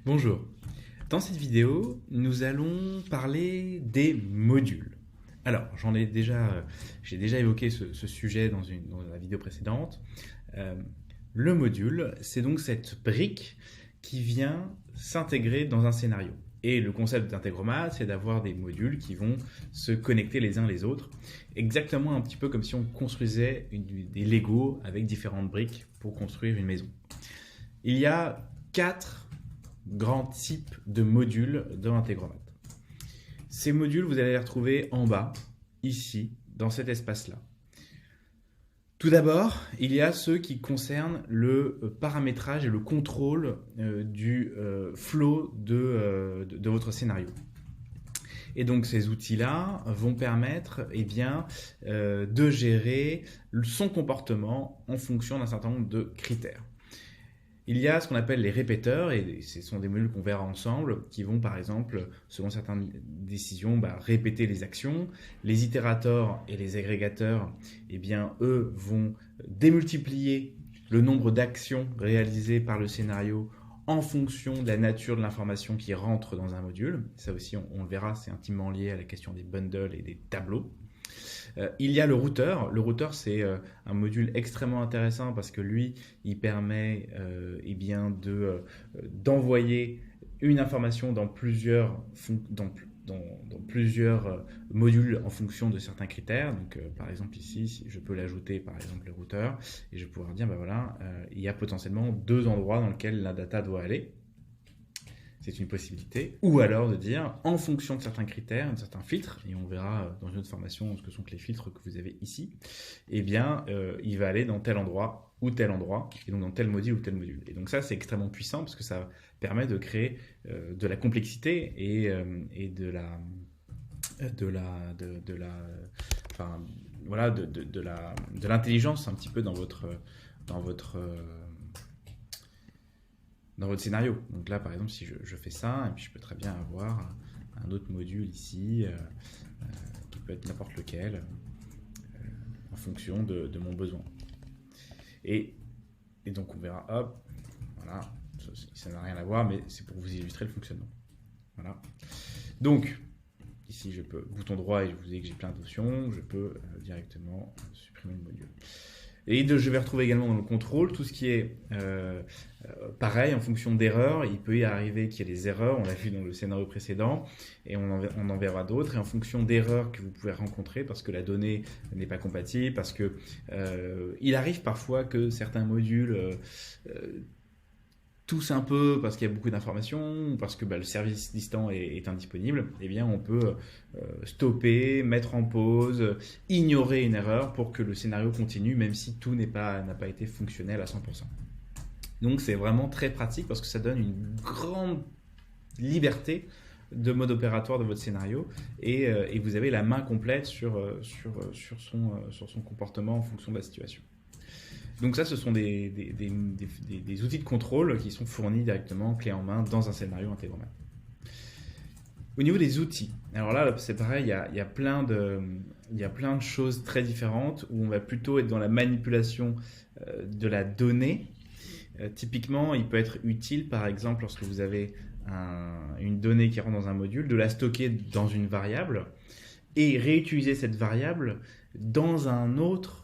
Bonjour. Dans cette vidéo, nous allons parler des modules. Alors, j'ai déjà évoqué ce sujet dans la vidéo précédente. Euh, le module, c'est donc cette brique qui vient s'intégrer dans un scénario. Et le concept d'intégromat, c'est d'avoir des modules qui vont se connecter les uns les autres, exactement un petit peu comme si on construisait des Lego avec différentes briques pour construire une maison. Il y a 4 grands types de modules dans Integromat. Ces modules, vous allez les retrouver en bas, ici, dans cet espace-là. Tout d'abord, il y a ceux qui concernent le paramétrage et le contrôle du flow de votre scénario. Et donc ces outils-là vont permettre de gérer son comportement en fonction d'un certain nombre de critères. Il y a ce qu'on appelle les répéteurs, et ce sont des modules qu'on verra ensemble, qui vont par exemple, selon certaines décisions, répéter les actions. Les itérateurs et les agrégateurs, eux vont démultiplier le nombre d'actions réalisées par le scénario en fonction de la nature de l'information qui rentre dans un module. Ça aussi, on le verra, c'est intimement lié à la question des bundles et des tableaux. Il y a le routeur. Le routeur, c'est un module extrêmement intéressant parce que lui, il permet d'envoyer une information dans plusieurs modules en fonction de certains critères. Donc, par exemple, ici, je peux l'ajouter, par exemple, le routeur, et je vais pouvoir dire, il y a potentiellement 2 endroits dans lesquels la data doit aller. C'est une possibilité. Ou alors de dire, en fonction de certains critères, de certains filtres, et on verra dans une autre formation ce que sont les filtres que vous avez ici, il va aller dans tel endroit ou tel endroit, et donc dans tel module ou tel module. Et donc ça, c'est extrêmement puissant parce que ça permet de créer de la complexité et de l'intelligence un petit peu dans votre scénario. Donc là, par exemple, si je fais ça, et puis je peux très bien avoir un autre module ici, qui peut être n'importe lequel, en fonction de mon besoin. Et donc on verra, hop, voilà, ça n'a rien à voir, mais c'est pour vous illustrer le fonctionnement. Voilà. Donc, ici, je peux, bouton droit, et je vous ai dit que j'ai plein d'options, je peux directement supprimer le module. Et je vais retrouver également dans le contrôle tout ce qui est pareil en fonction d'erreurs. Il peut y arriver qu'il y ait des erreurs, on l'a vu dans le scénario précédent, et on en verra d'autres. Et en fonction d'erreurs que vous pouvez rencontrer, parce que la donnée n'est pas compatible, parce que il arrive parfois que certains modules toussent un peu parce qu'il y a beaucoup d'informations, parce que le service distant est indisponible, on peut stopper, mettre en pause, ignorer une erreur pour que le scénario continue, même si tout n'a pas été fonctionnel à 100%. Donc c'est vraiment très pratique parce que ça donne une grande liberté de mode opératoire de votre scénario et vous avez la main complète sur son comportement en fonction de la situation. Donc ça, ce sont des outils de contrôle qui sont fournis directement, clé en main, dans un scénario Integromat. Au niveau des outils, alors là, c'est pareil, il y a plein de choses très différentes où on va plutôt être dans la manipulation de la donnée. Typiquement, il peut être utile, par exemple, lorsque vous avez une donnée qui rentre dans un module, de la stocker dans une variable et réutiliser cette variable dans un autre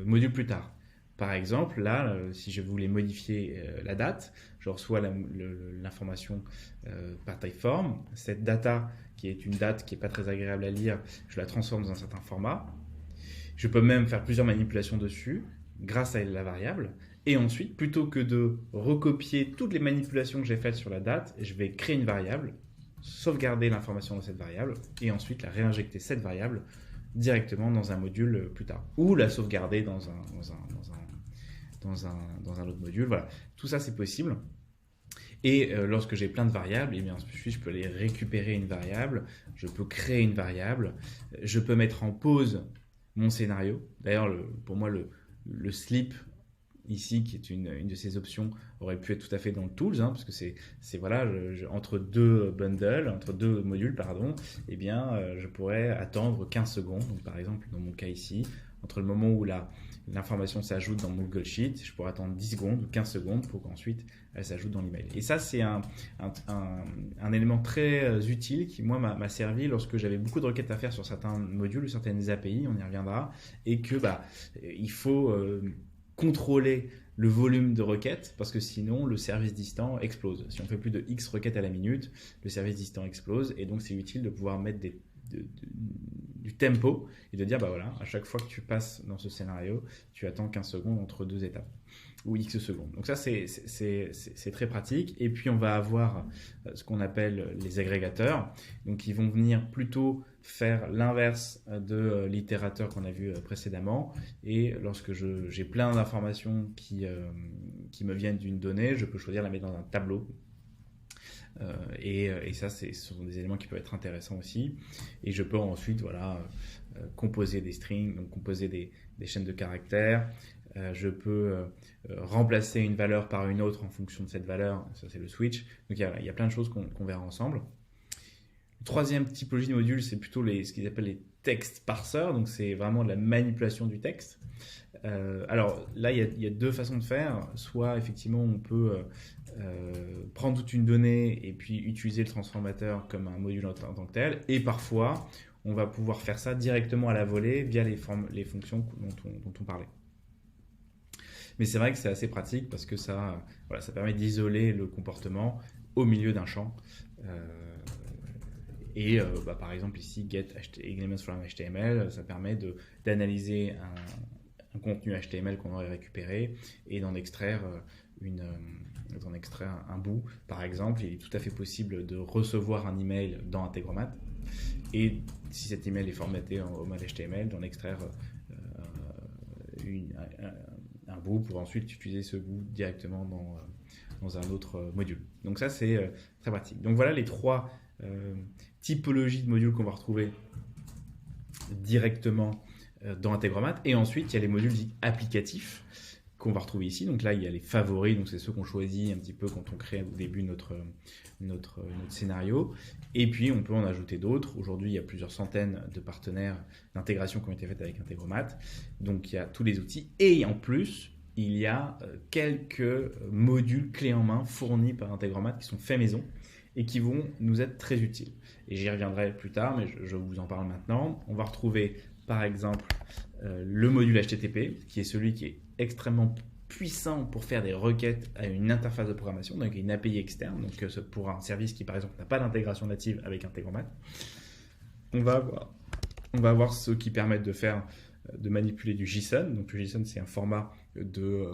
module plus tard. Par exemple, là, si je voulais modifier la date, je reçois l'information par Typeform. Cette data, qui est une date qui n'est pas très agréable à lire, je la transforme dans un certain format. Je peux même faire plusieurs manipulations dessus grâce à la variable. Et ensuite, plutôt que de recopier toutes les manipulations que j'ai faites sur la date, je vais créer une variable, sauvegarder l'information de cette variable, et ensuite la réinjecter cette variable directement dans un module plus tard, ou la sauvegarder dans un autre module. Voilà, tout ça c'est possible. Et lorsque j'ai plein de variables, ensuite je peux aller récupérer une variable, je peux créer une variable, je peux mettre en pause mon scénario. D'ailleurs, pour moi, le sleep ici, qui est une de ces options, aurait pu être tout à fait dans le Tools, parce que c'est entre deux modules, je pourrais attendre 15 secondes. Donc, par exemple, dans mon cas ici, entre le moment où l'information s'ajoute dans mon Google Sheet, je pourrais attendre 10 secondes ou 15 secondes pour qu'ensuite elle s'ajoute dans l'email. Et ça, c'est un élément très utile qui, moi, m'a servi lorsque j'avais beaucoup de requêtes à faire sur certains modules ou certaines API, on y reviendra, et que il faut contrôler le volume de requêtes parce que sinon le service distant explose. Si on fait plus de X requêtes à la minute, le service distant explose et donc c'est utile de pouvoir mettre du tempo et de dire voilà, à chaque fois que tu passes dans ce scénario, tu attends 15 secondes entre deux étapes ou X secondes. Donc ça c'est très pratique. Et puis on va avoir ce qu'on appelle les agrégateurs. Donc ils vont venir plutôt faire l'inverse de l'itérateur qu'on a vu précédemment. Et lorsque j'ai plein d'informations qui me viennent d'une donnée, je peux choisir de la mettre dans un tableau. Et ça, ce sont des éléments qui peuvent être intéressants aussi. Et je peux ensuite composer des strings, donc composer des chaînes de caractères. Je peux remplacer une valeur par une autre en fonction de cette valeur. Ça, c'est le switch. Donc, il y a plein de choses qu'on verra ensemble. La troisième typologie de module, c'est plutôt ce qu'ils appellent les text parsers. Donc, c'est vraiment de la manipulation du texte. Alors là, il y a deux façons de faire. Soit, effectivement, on peut prendre toute une donnée et puis utiliser le transformateur comme un module en tant que tel. Et parfois, on va pouvoir faire ça directement à la volée via les fonctions dont on parlait. Mais c'est vrai que c'est assez pratique parce que ça permet d'isoler le comportement au milieu d'un champ. Par exemple ici, get elements from HTML, ça permet d'analyser un contenu HTML qu'on aurait récupéré et d'en extraire un bout. Par exemple, il est tout à fait possible de recevoir un email dans Integromat et si cet email est formaté au mode HTML, d'en extraire un bout pour ensuite utiliser ce bout directement dans un autre module. Donc ça, c'est très pratique. Donc voilà les trois typologies de modules qu'on va retrouver directement dans Integromat. Et ensuite, il y a les modules dits applicatifs qu'on va retrouver ici. Donc là, il y a les favoris, donc c'est ceux qu'on choisit un petit peu quand on crée au début notre scénario. Et puis, on peut en ajouter d'autres. Aujourd'hui, il y a plusieurs centaines de partenaires d'intégration qui ont été faites avec Integromat. Donc, il y a tous les outils. Et en plus, il y a quelques modules clés en main fournis par Integromat qui sont faits maison et qui vont nous être très utiles. Et j'y reviendrai plus tard, mais je vous en parle maintenant. On va retrouver, par exemple, le module HTTP, qui est celui qui est extrêmement puissant pour faire des requêtes à une interface de programmation, donc une API externe, donc pour un service qui, par exemple, n'a pas d'intégration native avec Integromat. On va avoir ceux qui permettent de manipuler du JSON. Donc le JSON, c'est un format de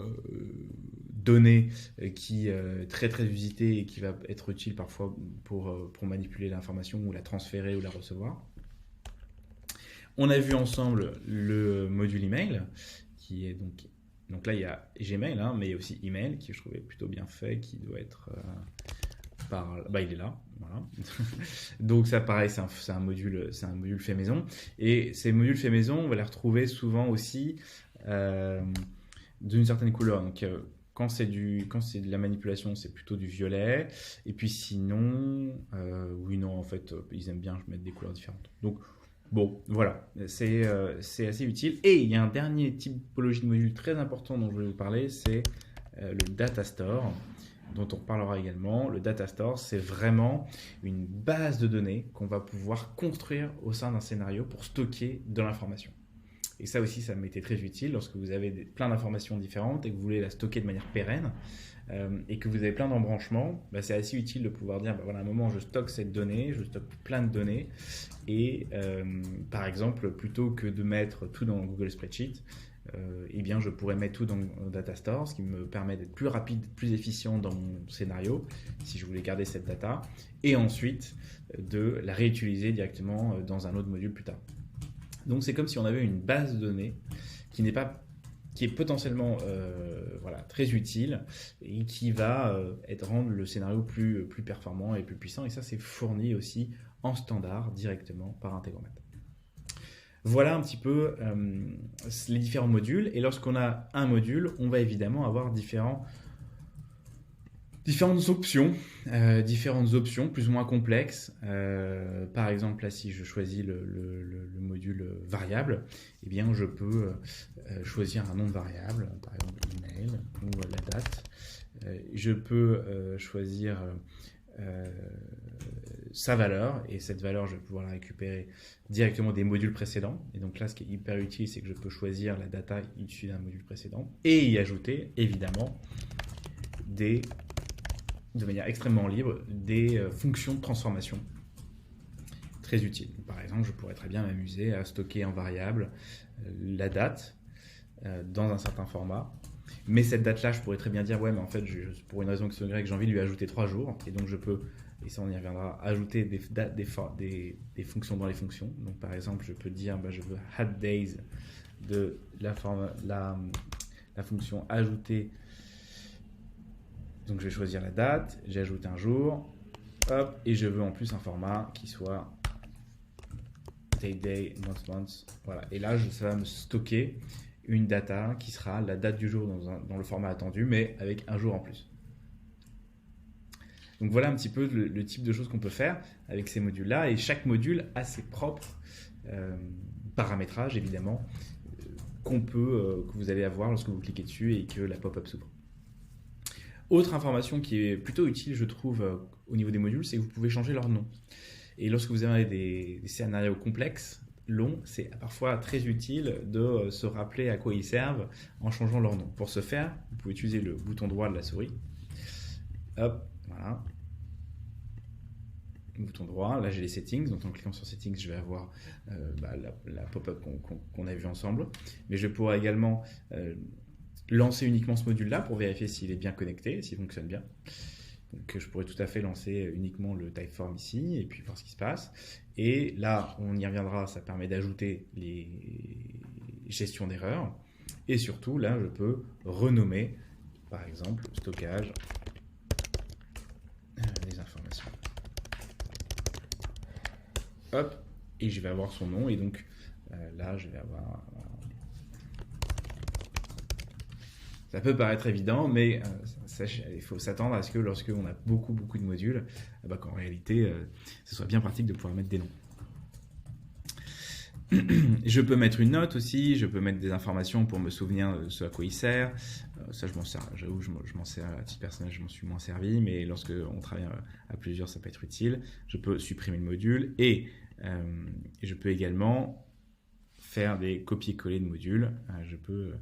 données qui est très très usité et qui va être utile parfois pour manipuler l'information ou la transférer ou la recevoir. On a vu ensemble le module email qui est donc là il y a Gmail, mais il y a aussi email qui je trouvais plutôt bien fait, qui doit être il est là, voilà. Donc ça pareil, c'est un module fait maison, et ces modules fait maison on va les retrouver souvent aussi d'une certaine couleur. Donc quand c'est de la manipulation, c'est plutôt du violet, et puis sinon en fait ils aiment bien mettre des couleurs différentes. Donc bon, voilà, c'est assez utile. Et il y a un dernier typologie de module très important dont je voulais vous parler, c'est le data store, dont on parlera également. Le data store, c'est vraiment une base de données qu'on va pouvoir construire au sein d'un scénario pour stocker de l'information. Et ça aussi, ça m'était très utile lorsque vous avez plein d'informations différentes et que vous voulez la stocker de manière pérenne et que vous avez plein d'embranchements. C'est assez utile de pouvoir dire, à un moment, je stocke cette donnée, je stocke plein de données. Et par exemple, plutôt que de mettre tout dans Google Spreadsheet, je pourrais mettre tout dans Data Store, ce qui me permet d'être plus rapide, plus efficient dans mon scénario, si je voulais garder cette data, et ensuite de la réutiliser directement dans un autre module plus tard. Donc c'est comme si on avait une base de données qui est potentiellement très utile et qui va rendre le scénario plus performant et plus puissant. Et ça, c'est fourni aussi en standard directement par Integromat. Voilà un petit peu les différents modules. Et lorsqu'on a un module, on va évidemment avoir différents Différentes options plus ou moins complexes. Par exemple, là, si je choisis le module variable, eh bien, je peux choisir un nom de variable, par exemple email ou la date. Je peux choisir sa valeur, et cette valeur, je vais pouvoir la récupérer directement des modules précédents. Et donc là, ce qui est hyper utile, c'est que je peux choisir la data issue d'un module précédent et y ajouter, évidemment, de manière extrêmement libre, des fonctions de transformation très utiles. Par exemple, je pourrais très bien m'amuser à stocker en variable la date dans un certain format. Mais cette date-là, je pourrais très bien dire, ouais, mais en fait, pour une raison que j'ai envie de lui ajouter 3 jours. Et donc, je peux, et ça on y reviendra, ajouter des fonctions dans les fonctions. Donc, par exemple, je peux dire, je veux add days de la fonction ajouter. Donc, je vais choisir la date, j'ajoute un jour, hop, et je veux en plus un format qui soit day, month, voilà. Et là, ça va me stocker une data qui sera la date du jour dans le format attendu, mais avec un jour en plus. Donc voilà un petit peu le type de choses qu'on peut faire avec ces modules-là, et chaque module a ses propres paramétrages, évidemment, que vous allez avoir lorsque vous cliquez dessus et que la pop-up s'ouvre. Autre information qui est plutôt utile, je trouve, au niveau des modules, c'est que vous pouvez changer leur nom. Et lorsque vous avez des scénarios complexes, longs, c'est parfois très utile de se rappeler à quoi ils servent en changeant leur nom. Pour ce faire, vous pouvez utiliser le bouton droit de la souris. Hop, voilà. Bouton droit, là j'ai les settings, donc en cliquant sur settings, je vais avoir la pop-up qu'on a vu ensemble. Mais je pourrais également lancer uniquement ce module-là pour vérifier s'il est bien connecté, s'il fonctionne bien. Donc je pourrais tout à fait lancer uniquement le Typeform ici et puis voir ce qui se passe. Et là, on y reviendra, ça permet d'ajouter les gestions d'erreurs. Et surtout, là, je peux renommer, par exemple, stockage des informations. Hop, et je vais avoir son nom. Et donc là, je vais avoir... Ça peut paraître évident, mais il faut s'attendre à ce que lorsqu'on a beaucoup de modules, qu'en réalité, ce soit bien pratique de pouvoir mettre des noms. Je peux mettre une note aussi, je peux mettre des informations pour me souvenir de ce à quoi il sert. Ça, je m'en sers, j'avoue, je m'en sers à titre personnel, je m'en suis moins servi, mais lorsque on travaille à plusieurs, ça peut être utile. Je peux supprimer le module et je peux également faire des copier-coller de modules. Je peux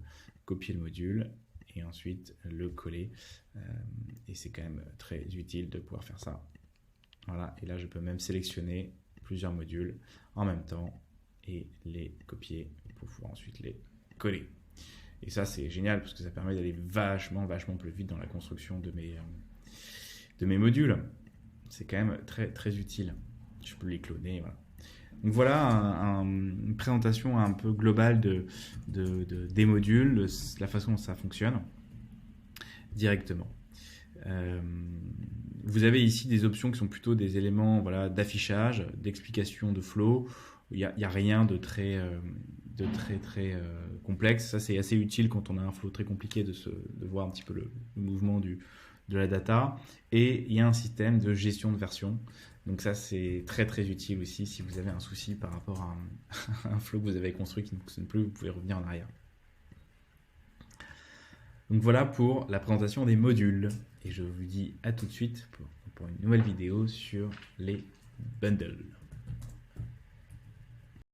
copier le module et ensuite le coller. Et c'est quand même très utile de pouvoir faire ça. Voilà, et là je peux même sélectionner plusieurs modules en même temps et les copier pour pouvoir ensuite les coller. Et ça c'est génial parce que ça permet d'aller vachement plus vite dans la construction de mes modules. C'est quand même très utile. Je peux les cloner, voilà. Donc voilà une présentation un peu globale des modules, de la façon dont ça fonctionne directement. Vous avez ici des options qui sont plutôt des éléments d'affichage, d'explication de flow. Il n'y a rien de très complexe. Ça, c'est assez utile quand on a un flow très compliqué de voir un petit peu le mouvement de la data. Et il y a un système de gestion de version. Donc ça, c'est très utile aussi si vous avez un souci par rapport à un flow que vous avez construit qui ne fonctionne plus, vous pouvez revenir en arrière. Donc voilà pour la présentation des modules. Et je vous dis à tout de suite pour une nouvelle vidéo sur les bundles.